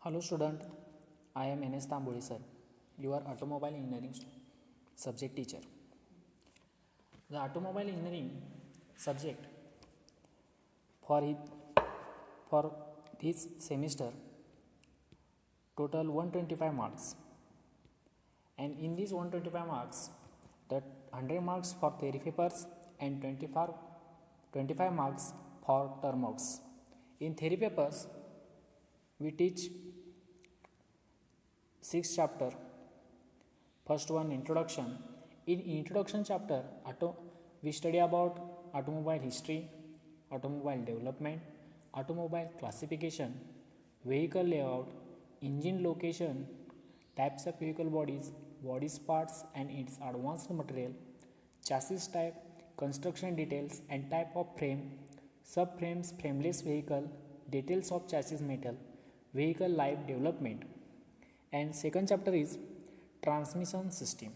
Hello student, I am N.S. Tamboli sir, your automobile engineering subject teacher. The automobile engineering subject for it, for this semester total 125 marks, and in these 125 marks the 100 marks for theory papers and 25 marks for term works. In theory papers we teach 6 chapter. First one, introduction. In introduction chapter we study about automobile history, automobile development, automobile classification, vehicle layout, engine location, types of vehicle bodies, bodies parts and its advanced material, chassis type, construction details and type of frame, subframes, frameless vehicle, details of chassis metal, vehicle life development. And second chapter is transmission system.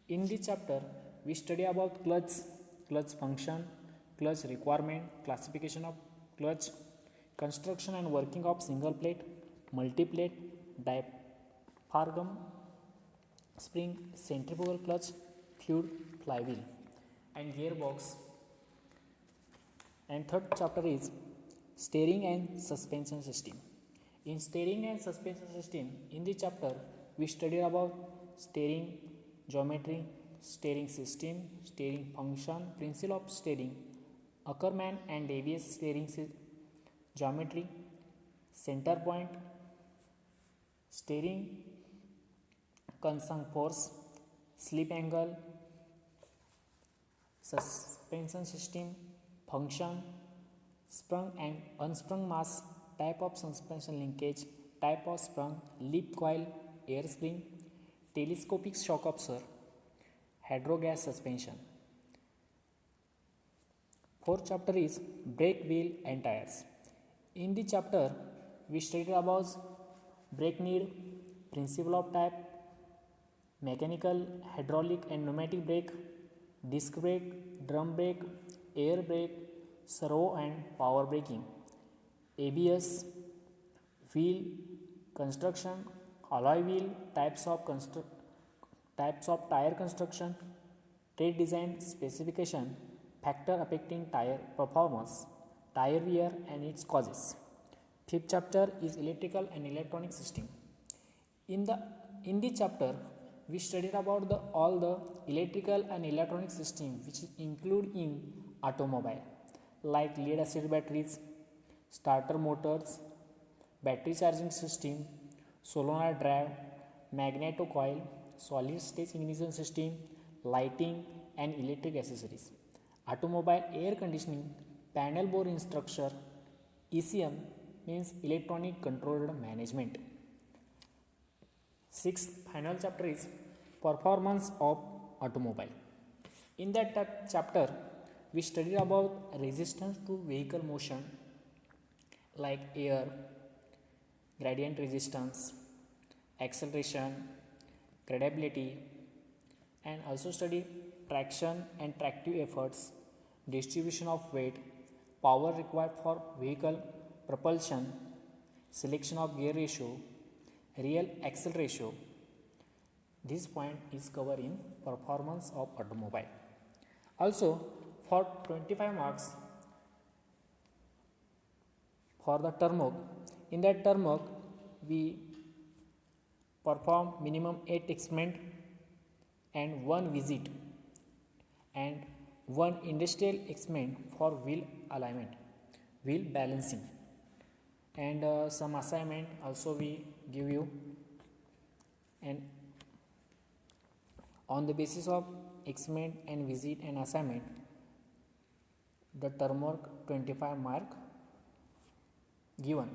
In this chapter we study about clutch function, clutch requirement, classification of clutch, construction and working of single plate, multi plate, diaphragm, spring, centrifugal clutch, fluid, flywheel and gearbox. And third chapter is steering and suspension system. In steering and suspension system, in this chapter we study about steering geometry, steering system, steering function, principle of steering, Ackermann and Davies steering geometry, center point, steering constant force, slip angle, suspension system, function, sprung and unsprung mass, type of suspension linkage, type of sprung, lip coil, air spring, telescopic shock absorber, hydrogas suspension. Fourth chapter is brake wheel and tires. In this chapter we studied about brake need, principle of type, mechanical, hydraulic and pneumatic brake, disc brake, drum brake, air brake, servo and power braking, ABS, wheel construction, alloy wheel, types of tire construction, trade design, specification, factor affecting tire performance, tire wear and its causes. Fifth chapter is electrical and electronic system. In this chapter we studied about all the electrical and electronic system which include in automobile, like lead acid batteries, starter motors, battery charging system, solenoid drive, magneto coil, solid state ignition system, lighting and electric accessories, automobile air conditioning, panel board structure, ECM means electronic controlled management. Sixth final chapter is performance of automobile. In that chapter we studied about resistance to vehicle motion, like air, gradient resistance, acceleration, gradability, and also study traction and tractive efforts, distribution of weight, power required for vehicle propulsion, selection of gear ratio, real axle ratio. This point is covered in performance of automobile. Also for 25 marks for the term work, in that term work we perform minimum 8 experiment and 1 visit and 1 industrial experiment for wheel alignment, wheel balancing, and some assignment also we give you. And on the basis of experiment and visit and assignment, the term work 25 mark given.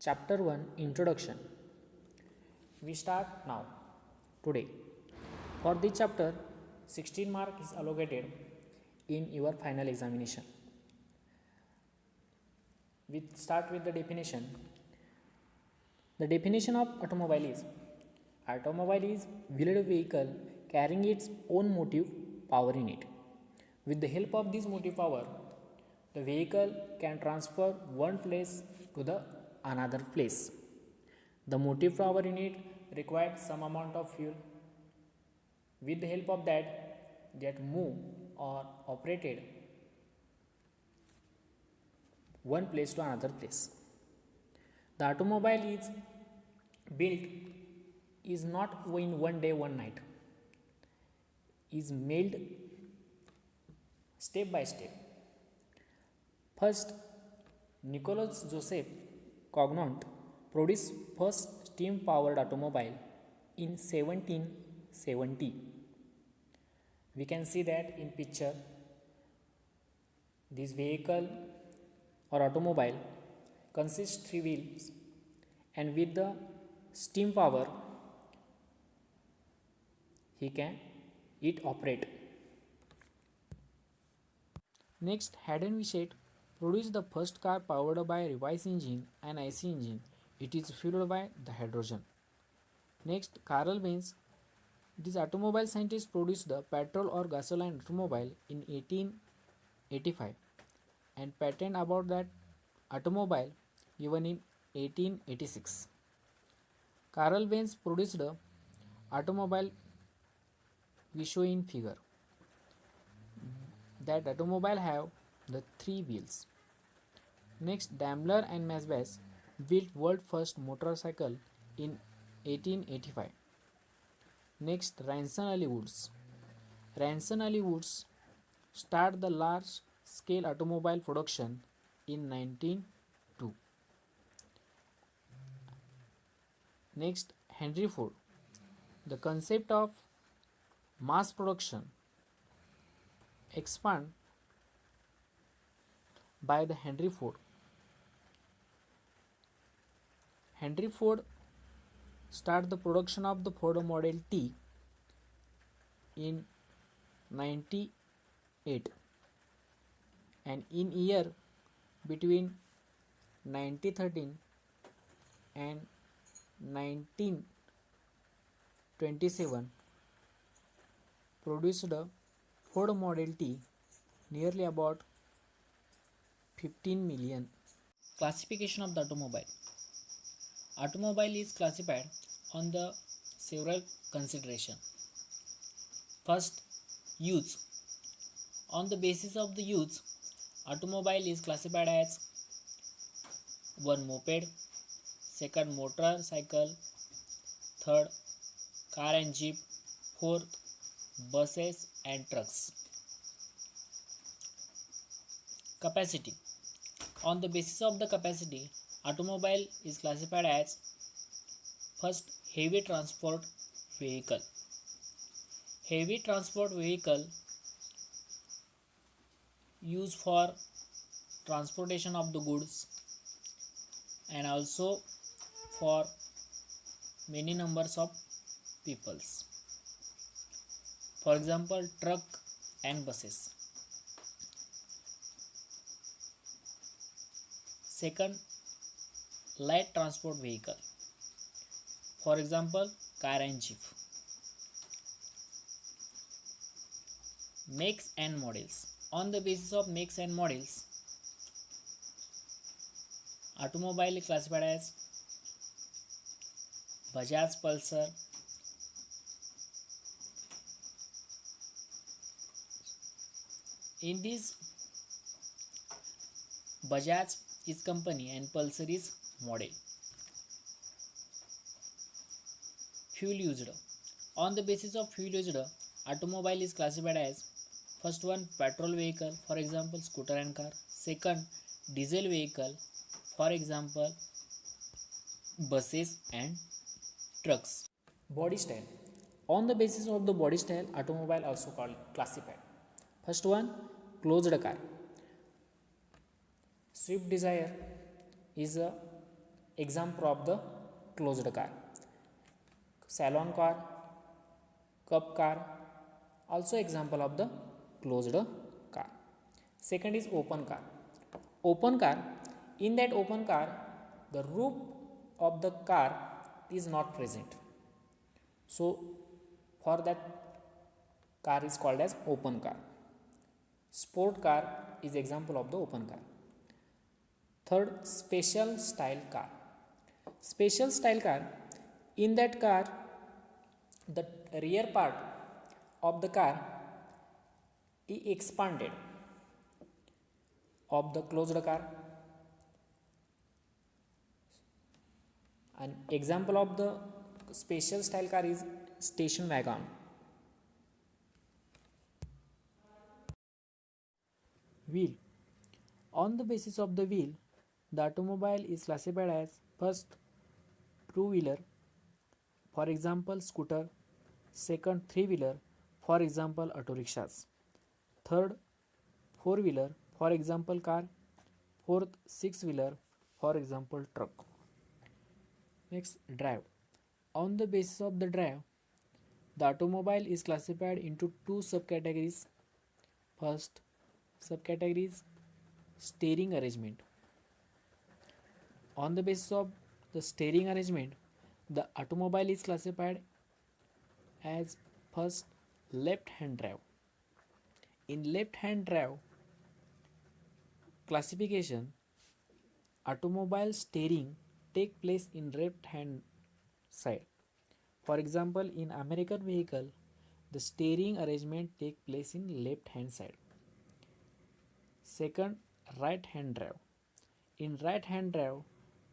Chapter 1, introduction. We start now today. For this chapter 16 mark is allocated in your final examination. We start with the definition. The definition of automobile is wheeled vehicle carrying its own motive power in it. With the help of this motive power, the vehicle can transfer one place to the another place. The motive power unit required some amount of fuel. With the help of that move or operated one place to another place. The automobile is built is not in one day one night, is made step by step. First, Nicholas Joseph Cognant produced first steam powered automobile in 1770. We can see that in picture. This vehicle or automobile consists three wheels, and with the steam power it operate. Next, Haydn Wichet produced the first car powered by a reverse engine and IC engine. It is fueled by the hydrogen. Next, Carl Benz. This automobile scientist produced the petrol or gasoline automobile in 1885 and patent about that automobile given in 1886. Carl Benz produced the automobile we show in figure. That automobile have the three wheels. Next, Daimler and Maybach built world first motorcycle in 1885. Next, Ranson Woods. Ranson Woods started the large scale automobile production in 1902. Next, Henry Ford. The concept of mass production expand by the Henry Ford. Henry Ford started the production of the Ford Model T in 98, and in year between 1913 and 1927 produced a Ford Model T nearly about 15 million. Classification of the automobile. Automobile is classified on the several consideration. First, use. On the basis of the use, automobile is classified as 1. Moped, 2. Motorcycle, 3. Car and jeep, 4. Buses and trucks. Capacity. On the basis of the capacity, automobile is classified as first heavy transport vehicle. Heavy transport vehicle used for transportation of the goods and also for many numbers of peoples. For example, truck and buses. Second, light transport vehicle. For example, car and jeep. Makes and models. On the basis of makes and models, automobile is classified as Bajaj Pulsar, in this Bajaj is company and Pulsar is model. Fuel used. On the basis of fuel used, automobile is classified as first one petrol vehicle, for example scooter and car. Second, diesel vehicle, for example buses and trucks. Body style. On the basis of the body style, automobile also called classified. First one, closed car. Swift Desire is a example of the closed car. Salon car, cup car, also example of the closed car. Second is open car. Open car, in that open car, the roof of the car is not present. So, for that car is called as open car. Sport car is example of the open car. Third, special style car. Special style car. In that car, the rear part of the car is expanded of the closed car. An example of the special style car is station wagon. Wheel. On the basis of the wheel, the automobile is classified as first two-wheeler, for example scooter, second three-wheeler, for example auto rickshaws, third four-wheeler, for example car, fourth six-wheeler, for example truck. Next, drive. On the basis of the drive, the automobile is classified into two subcategories. First subcategory is steering arrangement. On the basis of the steering arrangement, the automobile is classified as first left hand drive. In left hand drive classification, automobile steering take place in left hand side. For example, in American vehicle, the steering arrangement take place in left hand side. Second, right hand drive. In right hand drive,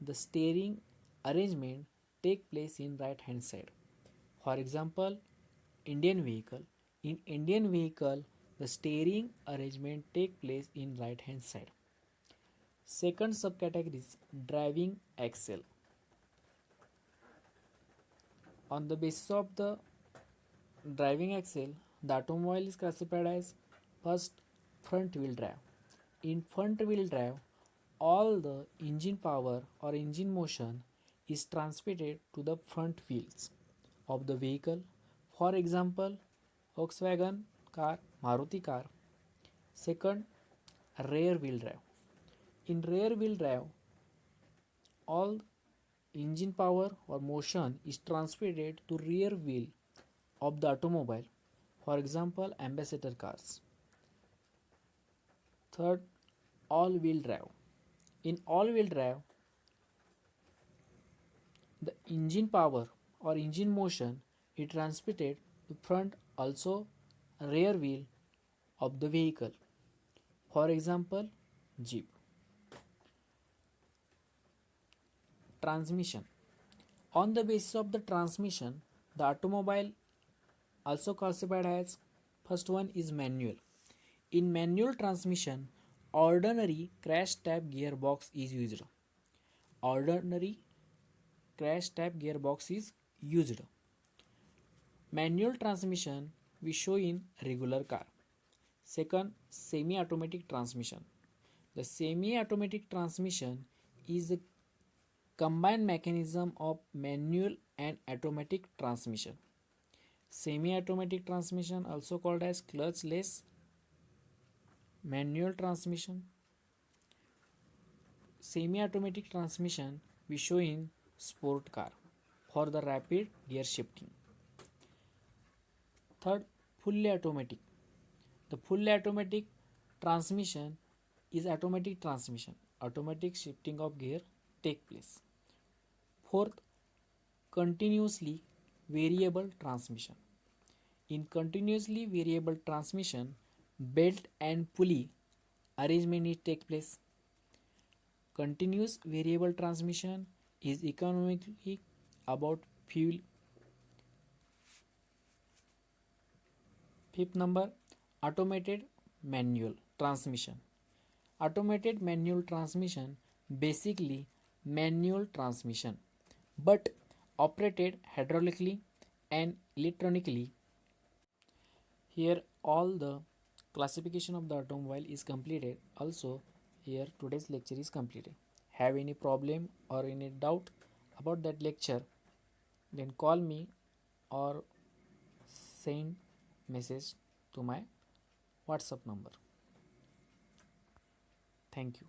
the steering arrangement take place in right hand side. For example, Indian vehicle. In Indian vehicle, the steering arrangement take place in right hand side. Second subcategory is driving axle. On the basis of the driving axle, the automobile is classified as first front wheel drive. In front wheel drive, all the engine power or engine motion is transmitted to the front wheels of the vehicle. For example, Volkswagen car, Maruti car. Second, rear wheel drive. In rear wheel drive, all engine power or motion is transmitted to rear wheel of the automobile. For example, Ambassador cars. Third, all-wheel drive. In all-wheel drive, the engine power or engine motion is transmitted to front also rear wheel of the vehicle. For example, Jeep. Transmission. On the basis of the transmission, the automobile also classified as first one is manual. In manual transmission, ordinary crash type gearbox is used. Ordinary crash type gearbox is used. Manual transmission we show in regular car. Second, semi-automatic transmission. The semi-automatic transmission is a combined mechanism of manual and automatic transmission. Semi-automatic transmission also called as clutchless manual transmission. Semi-automatic transmission we show in sport car for the rapid gear shifting. Third, fully automatic. The fully automatic transmission is automatic transmission. Automatic shifting of gear take place. Fourth, continuously variable transmission. In continuously variable transmission, belt and pulley arrangement is take place. Continuous variable transmission is economically about fuel. Fifth number, automated manual transmission. Automated manual transmission basically manual transmission but operated hydraulically and electronically. Here all the classification of the automobile is completed. Also here today's lecture is completed. Have any problem or any doubt about that lecture, then call me or send message to my WhatsApp number. Thank you.